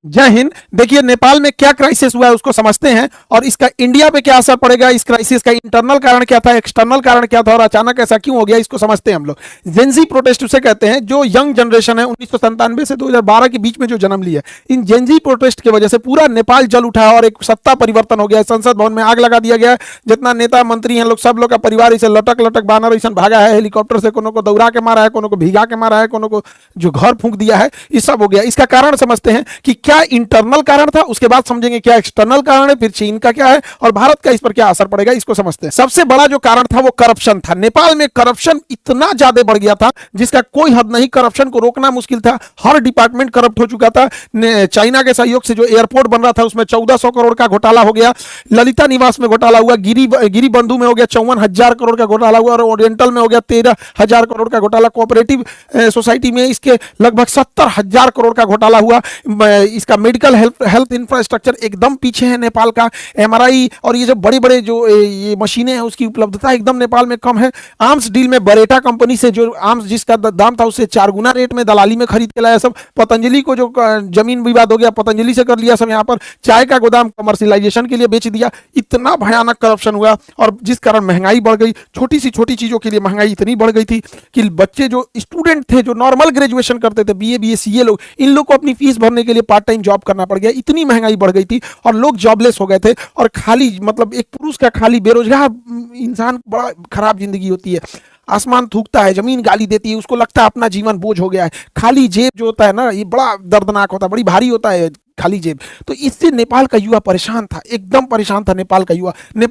जय हिंद। देखिए नेपाल में क्या क्राइसिस हुआ है उसको समझते हैं और इसका इंडिया पे क्या असर पड़ेगा, इस क्राइसिस का इंटरनल कारण क्या था, एक्सटर्नल कारण क्या था और अचानक ऐसा क्यों हो गया, इसको समझते हैं हम लोग। जेंजी प्रोटेस्ट उसे कहते हैं, जो यंग जनरेशन है 1997 से 2012 के बीच में जो जन्म लिया, इन जेंजी प्रोटेस्ट की वजह से पूरा नेपाल जल उठा और एक सत्ता परिवर्तन हो गया। संसद भवन में आग लगा दिया गया। जितना नेता मंत्री हैं लोग, सब लोग का परिवार इसे लटक लटक बानर ऐसा भागा है, हेलीकॉप्टर से कोनो को दौड़ा के मारा है, कोनो को भिगा के मारा है, कोनो को जो घर फूंक दिया है, ये सब हो गया। इसका कारण समझते हैं कि क्या इंटरनल कारण था, उसके बाद समझेंगे क्या एक्सटर्नल कारण है, फिर चीन का क्या है और भारत का इस पर क्या असर पड़ेगा, इसको समझते हैं। सबसे बड़ा जो कारण था वो करप्शन था। नेपाल में करप्शन इतना ज्यादा बढ़ गया था जिसका कोई हद नहीं। करप्शन को रोकना मुश्किल था, हर डिपार्टमेंट करप्ट हो चुका था। चाइना के सहयोग से जो एयरपोर्ट बन रहा था उसमें 1400 करोड़ का घोटाला हो गया। ललिता निवास में घोटाला हुआ, गिरी बंधु में हो गया 54,000 करोड़ का घोटाला हुआ और ओरिएंटल में हो गया 13,000 करोड़ का घोटाला। कोऑपरेटिव सोसाइटी में इसके लगभग 70,000 करोड़ का घोटाला हुआ। इसका मेडिकल हेल्थ इंफ्रास्ट्रक्चर एकदम पीछे है नेपाल का। एमआरआई और ये जो बड़े बड़े जो ये मशीनें हैं उसकी उपलब्धता एकदम नेपाल में कम है। आर्म्स डील में बरेटा कंपनी से जो आर्म्स जिसका दाम था उससे 4 गुना रेट में दलाली में खरीद के लाया सब। पतंजलि को जो जमीन विवाद हो गया, पतंजलि से कर लिया सब। यहाँ पर चाय का गोदाम कमर्शियलाइजेशन के लिए बेच दिया। इतना भयानक करप्शन हुआ और जिस कारण महंगाई बढ़ गई। छोटी सी छोटी चीजों के लिए महंगाई इतनी बढ़ गई थी कि बच्चे जो स्टूडेंट थे, जो नॉर्मल ग्रेजुएशन करते थे, बीए सीए लोग, इन लोग को अपनी फीस भरने के लिए पार्ट टाइम जॉब करना पड़ गया। इतनी महंगाई बढ़ गई थी और लोग जॉबलेस हो गए थे। और खाली मतलब एक पुरुष का खाली बेरोजगार इंसान, बड़ा खराब जिंदगी होती है। आसमान थूकता है, जमीन गाली देती है, उसको लगता है अपना जीवन बोझ हो गया है। खाली जेब जो होता है ना, ये बड़ा दर्दनाक होता है, बड़ी भारी होता है खाली जेब। तो इससे नेपाल का युवा परेशान था, एकदम परेशान था नेपाल का युवा। नेपाल